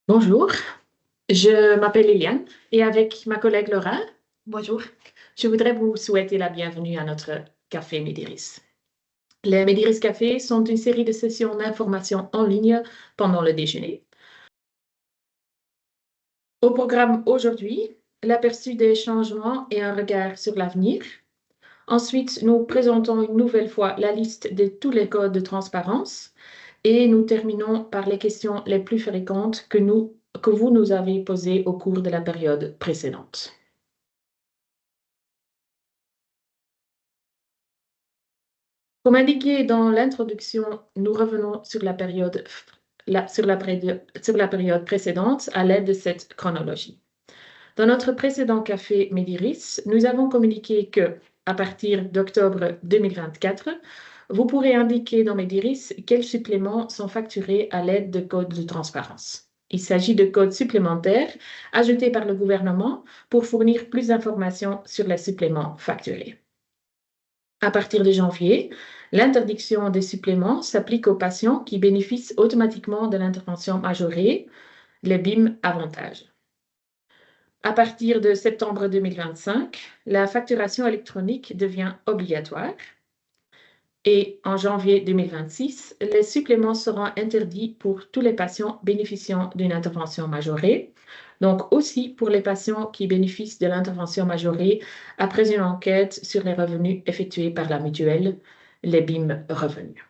Bonjour, je m'appelle Eliane et avec ma collègue Laura, je m'appelle Eliane et avec ma collègue Laura, bonjour, je voudrais vous souhaiter la bienvenue à notre café Médiris. Les Médiris Café sont une série de sessions d'information en ligne pendant le déjeuner. Au programme aujourd'hui, l'aperçu des changements et un regard sur l'avenir. Ensuite, nous présentons une nouvelle fois la liste de tous les codes de transparence et nous terminons par les questions les plus fréquentes que vous nous avez posées au cours de la période précédente. Comme indiqué dans l'introduction, nous revenons sur la période précédente à l'aide de cette chronologie. Dans notre précédent café Médiris, nous avons communiqué que, à partir d'octobre 2024, vous pourrez indiquer dans Médiris quels suppléments sont facturés à l'aide de codes de transparence. Il s'agit de codes supplémentaires ajoutés par le gouvernement pour fournir plus d'informations sur les suppléments facturés. À partir de janvier, l'interdiction des suppléments s'applique aux patients qui bénéficient automatiquement de l'intervention majorée, les BIM avantages. À partir de septembre 2025, la facturation électronique devient obligatoire. Et en janvier 2026, les suppléments seront interdits pour tous les patients bénéficiant d'une intervention majorée, donc aussi pour les patients qui bénéficient de l'intervention majorée après une enquête sur les revenus effectués par la mutuelle, les BIM revenus.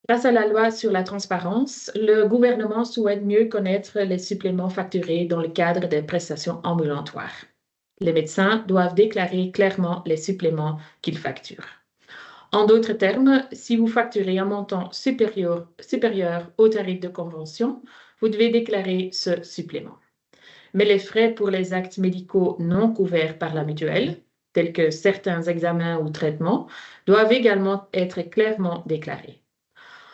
Grâce à la loi sur la transparence, le gouvernement souhaite mieux connaître les suppléments facturés dans le cadre des prestations ambulatoires. Les médecins doivent déclarer clairement les suppléments qu'ils facturent. En d'autres termes, si vous facturez un montant supérieur au tarif de convention, vous devez déclarer ce supplément. Mais les frais pour les actes médicaux non couverts par la mutuelle, tels que certains examens ou traitements, doivent également être clairement déclarés.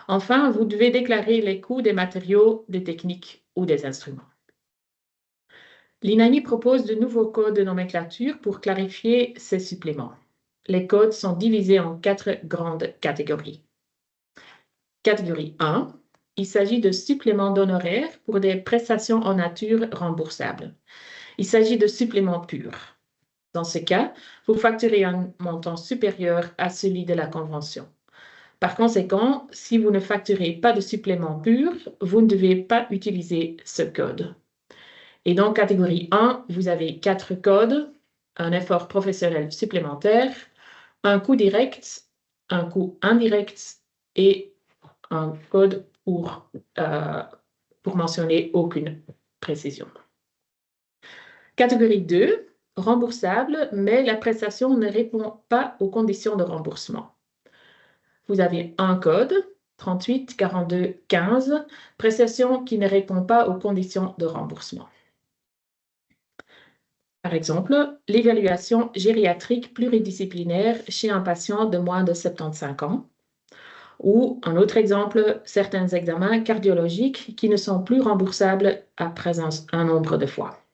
Enfin, vous devez déclarer les coûts des matériaux, des techniques ou des instruments. L'INAMI propose de nouveaux codes de nomenclature pour clarifier ces suppléments. Les codes sont divisés en 4 grandes catégories. Catégorie 1, il s'agit de suppléments d'honoraires pour des prestations en nature remboursables. Il s'agit de suppléments purs. Dans ce cas, vous facturez un montant supérieur à celui de la convention. Par conséquent, si vous ne facturez pas de supplément pur, vous ne devez pas utiliser ce code. Et dans catégorie 1, vous avez 4 codes, un effort professionnel supplémentaire, un coût direct, un coût indirect et un code pour mentionner aucune précision. Catégorie 2, remboursable, mais la prestation ne répond pas aux conditions de remboursement. Vous avez un code, 38 42 15, prestation qui ne répond pas aux conditions de remboursement. Par exemple, l'évaluation gériatrique pluridisciplinaire chez un patient de moins de 75 ans. Ou, un autre exemple, certains examens cardiologiques qui ne sont plus remboursables après un nombre de fois.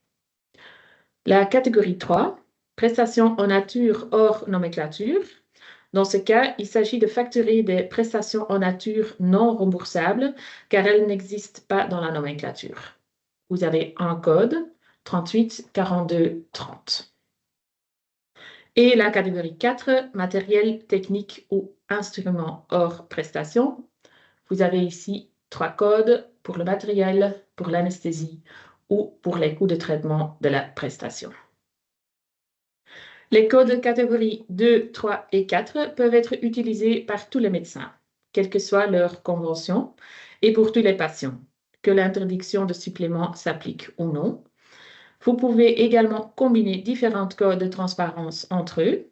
La catégorie 3, prestations en nature hors nomenclature. Dans ce cas, il s'agit de facturer des prestations en nature non remboursables car elles n'existent pas dans la nomenclature. Vous avez un code, 38 42 30. Et la catégorie 4, matériel, technique ou instrument hors prestation. Vous avez ici 3 codes pour le matériel, pour l'anesthésie ou pour les coûts de traitement de la prestation. Les codes de catégorie 2, 3 et 4 peuvent être utilisés par tous les médecins, quelle que soit leur convention, et pour tous les patients, que l'interdiction de supplément s'applique ou non. Vous pouvez également combiner différents codes de transparence entre eux.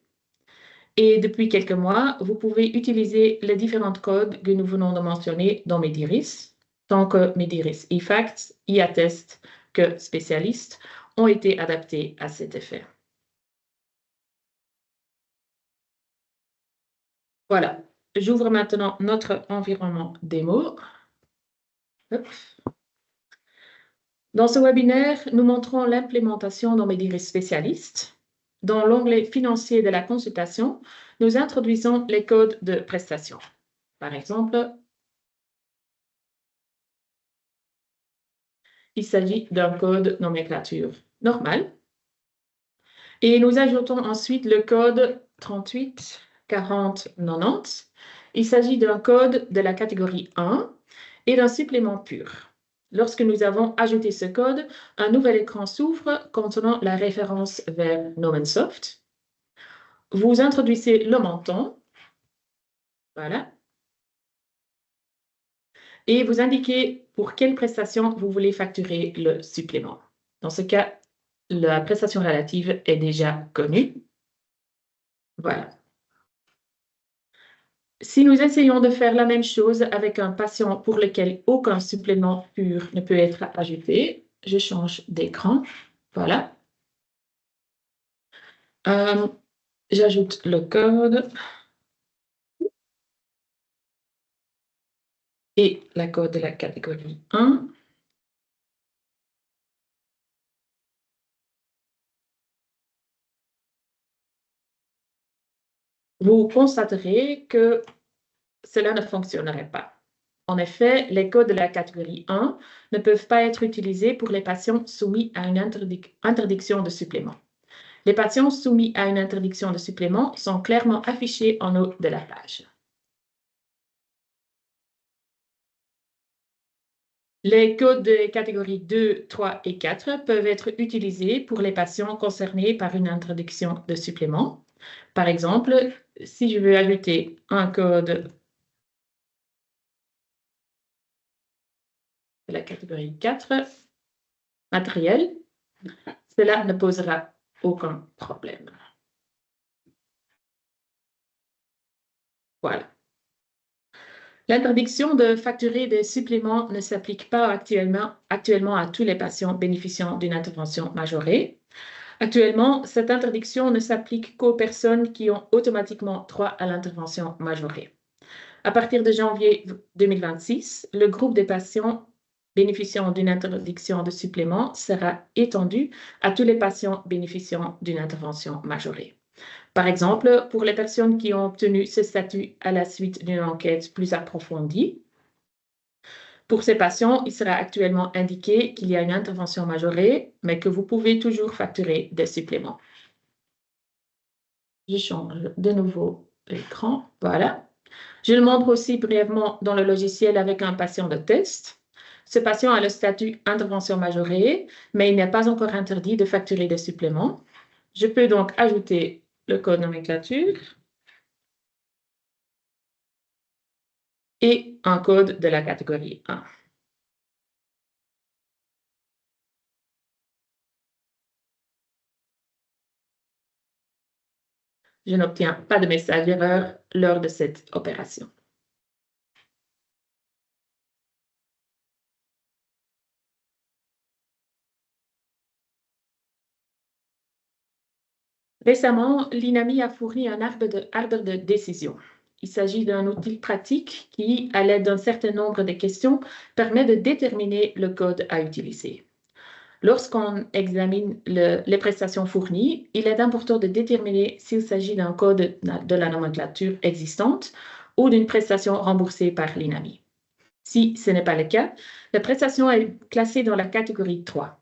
Et depuis quelques mois, vous pouvez utiliser les différents codes que nous venons de mentionner dans Médiris, tant que Médiris eFacts, eAttest que spécialistes ont été adaptés à cet effet. Voilà, j'ouvre maintenant notre environnement démo. Dans ce webinaire, nous montrons l'implémentation dans Médiris spécialistes. Dans l'onglet financier de la consultation, nous introduisons les codes de prestation. Par exemple, il s'agit d'un code nomenclature normal. Et nous ajoutons ensuite le code 38 40 90. Il s'agit d'un code de la catégorie 1 et d'un supplément pur. Lorsque nous avons ajouté ce code, un nouvel écran s'ouvre contenant la référence vers Nomensoft. Vous introduisez le montant, voilà, et vous indiquez pour quelle prestation vous voulez facturer le supplément. Dans ce cas, la prestation relative est déjà connue. Voilà. Si nous essayons de faire la même chose avec un patient pour lequel aucun supplément pur ne peut être ajouté, je change d'écran. Voilà. J'ajoute le code et la code de la catégorie 1. Vous constaterez que cela ne fonctionnerait pas. En effet, les codes de la catégorie 1 ne peuvent pas être utilisés pour les patients soumis à une interdiction de supplément. Les patients soumis à une interdiction de supplément sont clairement affichés en haut de la page. Les codes des catégories 2, 3 et 4 peuvent être utilisés pour les patients concernés par une interdiction de supplément. Par exemple, si je veux ajouter un code de la catégorie 4, matériel, cela ne posera aucun problème. Voilà. L'interdiction de facturer des suppléments ne s'applique pas actuellement à tous les patients bénéficiant d'une intervention majorée. Actuellement, cette interdiction ne s'applique qu'aux personnes qui ont automatiquement droit à l'intervention majorée. À partir de janvier 2026, le groupe des patients bénéficiant d'une interdiction de supplément sera étendu à tous les patients bénéficiant d'une intervention majorée. Par exemple, pour les personnes qui ont obtenu ce statut à la suite d'une enquête plus approfondie, pour ces patients, il sera actuellement indiqué qu'il y a une intervention majorée, mais que vous pouvez toujours facturer des suppléments. Je change de nouveau l'écran. Voilà. Je le montre aussi brièvement dans le logiciel avec un patient de test. Ce patient a le statut intervention majorée, mais il n'est pas encore interdit de facturer des suppléments. Je peux donc ajouter le code nomenclature et un code de la catégorie 1. Je n'obtiens pas de message d'erreur lors de cette opération. Récemment, l'INAMI a fourni un arbre de décision. Il s'agit d'un outil pratique qui, à l'aide d'un certain nombre de questions, permet de déterminer le code à utiliser. Lorsqu'on examine les prestations fournies, il est important de déterminer s'il s'agit d'un code de la nomenclature existante ou d'une prestation remboursée par l'INAMI. Si ce n'est pas le cas, la prestation est classée dans la catégorie 3.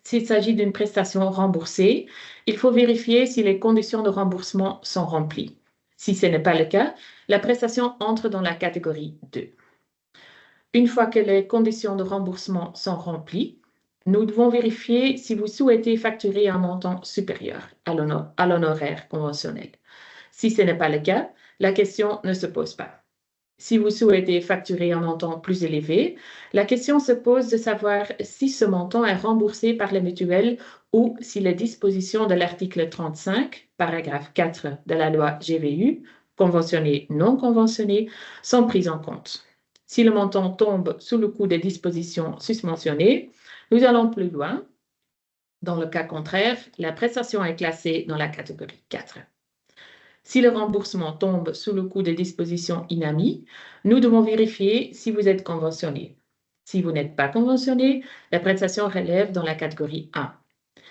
S'il s'agit d'une prestation remboursée, il faut vérifier si les conditions de remboursement sont remplies. Si ce n'est pas le cas, la prestation entre dans la catégorie 2. Une fois que les conditions de remboursement sont remplies, nous devons vérifier si vous souhaitez facturer un montant supérieur à l'honoraire conventionnel. Si ce n'est pas le cas, la question ne se pose pas. Si vous souhaitez facturer un montant plus élevé, la question se pose de savoir si ce montant est remboursé par les mutuelles ou si les dispositions de l'article 35, paragraphe 4 de la loi GVU, conventionné, non conventionné, sont prises en compte. Si le montant tombe sous le coup des dispositions susmentionnées, nous allons plus loin. Dans le cas contraire, la prestation est classée dans la catégorie 4. Si le remboursement tombe sous le coup des dispositions INAMI, nous devons vérifier si vous êtes conventionné. Si vous n'êtes pas conventionné, la prestation relève dans la catégorie 1.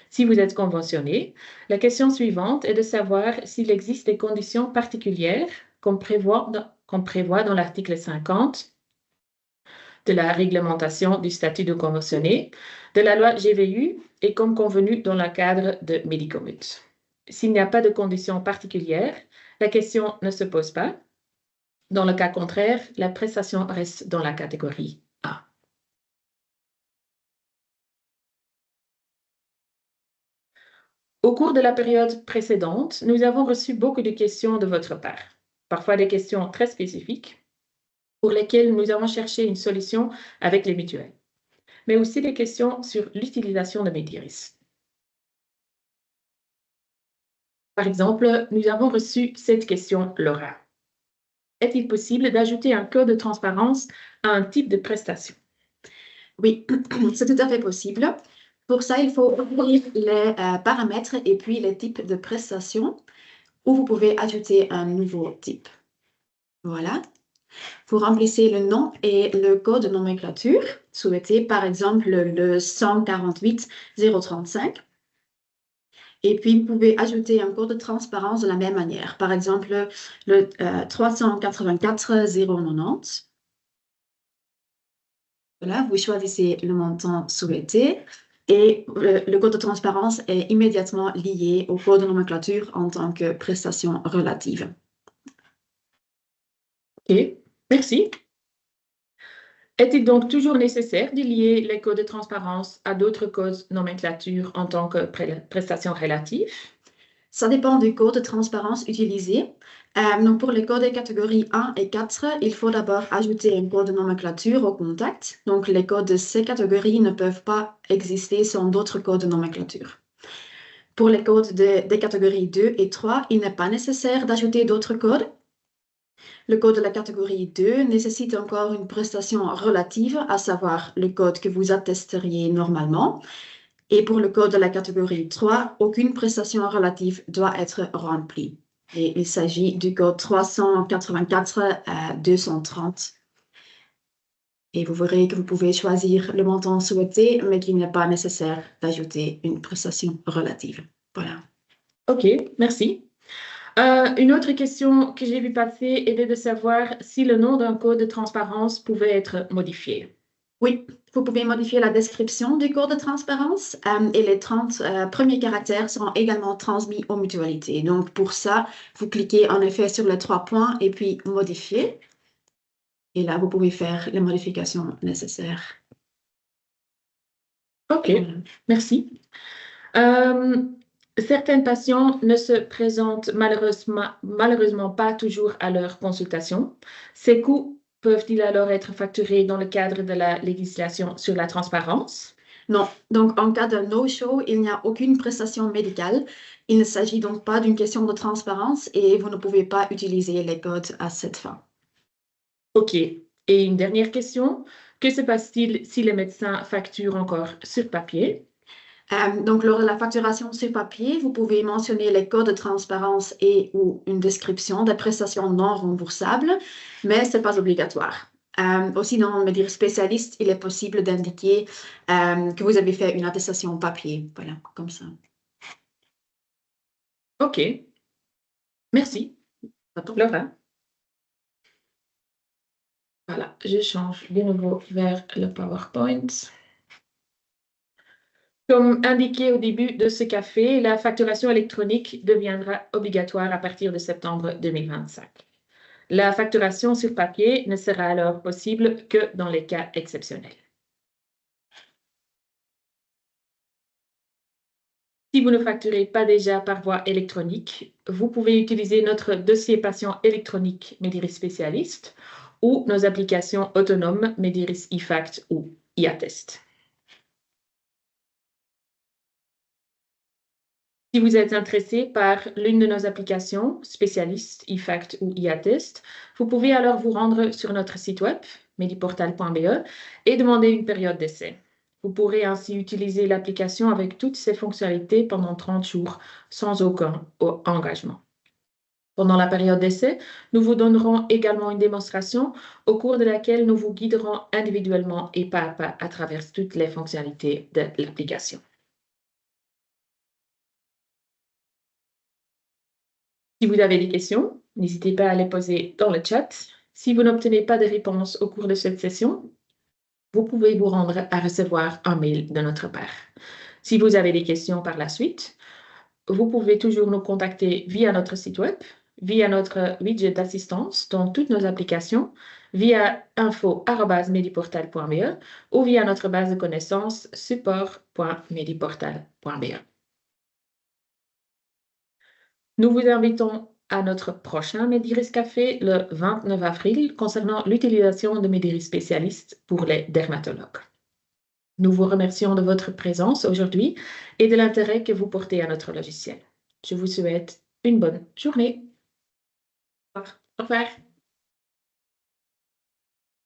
Si vous êtes conventionné, la question suivante est de savoir s'il existe des conditions particulières qu'on prévoit dans l'article 50 de la réglementation du statut de conventionné, de la loi GVU et comme convenu dans le cadre de Medicomut. S'il n'y a pas de conditions particulières, la question ne se pose pas. Dans le cas contraire, la prestation reste dans la catégorie A. Au cours de la période précédente, nous avons reçu beaucoup de questions de votre part, parfois des questions très spécifiques pour lesquelles nous avons cherché une solution avec les mutuelles, mais aussi des questions sur l'utilisation de Mediris. Par exemple, nous avons reçu cette question, Laura. Est-il possible d'ajouter un code de transparence à un type de prestation? Oui, c'est tout à fait possible. Pour ça, il faut ouvrir les paramètres et puis les types de prestations où vous pouvez ajouter un nouveau type. Voilà. Vous remplissez le nom et le code de nomenclature souhaité, par exemple le 148.035. Et puis, vous pouvez ajouter un code de transparence de la même manière. Par exemple, le 384.090. Voilà, vous choisissez le montant souhaité et le code de transparence est immédiatement lié au code de nomenclature en tant que prestation relative. Ok, merci. Est-il donc toujours nécessaire de lier les codes de transparence à d'autres codes nomenclature en tant que prestation relative? Ça dépend du code de transparence utilisé. Donc pour les codes de catégorie 1 et 4, il faut d'abord ajouter un code de nomenclature au contact. Donc les codes de ces catégories ne peuvent pas exister sans d'autres codes de nomenclature. Pour les codes des catégories 2 et 3, il n'est pas nécessaire d'ajouter d'autres codes. Le code de la catégorie 2 nécessite encore une prestation relative, à savoir le code que vous attesteriez normalement. Et pour le code de la catégorie 3, aucune prestation relative doit être remplie. Et il s'agit du code 384-230. Et vous verrez que vous pouvez choisir le montant souhaité, mais qu'il n'est pas nécessaire d'ajouter une prestation relative. Voilà. Ok, merci. Une autre question que j'ai vu passer était de savoir si le nom d'un code de transparence pouvait être modifié. Oui, vous pouvez modifier la description du code de transparence et les 30 premiers caractères seront également transmis aux mutualités. Donc pour ça, vous cliquez en effet sur les 3 points et puis modifier. Et là, vous pouvez faire les modifications nécessaires. Ok, merci. Certains patients ne se présentent malheureusement pas toujours à leur consultation. Ces coûts peuvent-ils alors être facturés dans le cadre de la législation sur la transparence? Non, donc en cas de no-show, il n'y a aucune prestation médicale. Il ne s'agit donc pas d'une question de transparence et vous ne pouvez pas utiliser les codes à cette fin. Ok. Et une dernière question. Que se passe-t-il si les médecins facturent encore sur papier? Donc, lors de la facturation sur papier, vous pouvez mentionner les codes de transparence et ou une description des prestations non remboursables, mais ce n'est pas obligatoire. Aussi, dans Mediris spécialiste, il est possible d'indiquer que vous avez fait une attestation papier. Voilà, comme ça. Ok. Merci. Laura. Voilà, je change de nouveau vers le PowerPoint. Comme indiqué au début de ce café, la facturation électronique deviendra obligatoire à partir de septembre 2025. La facturation sur papier ne sera alors possible que dans les cas exceptionnels. Si vous ne facturez pas déjà par voie électronique, vous pouvez utiliser notre dossier patient électronique Mediris Spécialiste ou nos applications autonomes Mediris eFact ou eAttest. Si vous êtes intéressé par l'une de nos applications, spécialistes, eFact ou eAttest, vous pouvez alors vous rendre sur notre site web, mediportal.be, et demander une période d'essai. Vous pourrez ainsi utiliser l'application avec toutes ses fonctionnalités pendant 30 jours sans aucun engagement. Pendant la période d'essai, nous vous donnerons également une démonstration au cours de laquelle nous vous guiderons individuellement et pas à pas à travers toutes les fonctionnalités de l'application. Si vous avez des questions, n'hésitez pas à les poser dans le chat. Si vous n'obtenez pas de réponse au cours de cette session, vous pouvez vous rendre à recevoir un mail de notre part. Si vous avez des questions par la suite, vous pouvez toujours nous contacter via notre site web, via notre widget d'assistance dans toutes nos applications, via info@mediportal.be ou via notre base de connaissances support.mediportal.be. Nous vous invitons à notre prochain Mediris Café le 29 avril concernant l'utilisation de Mediris spécialistes pour les dermatologues. Nous vous remercions de votre présence aujourd'hui et de l'intérêt que vous portez à notre logiciel. Je vous souhaite une bonne journée. Au revoir.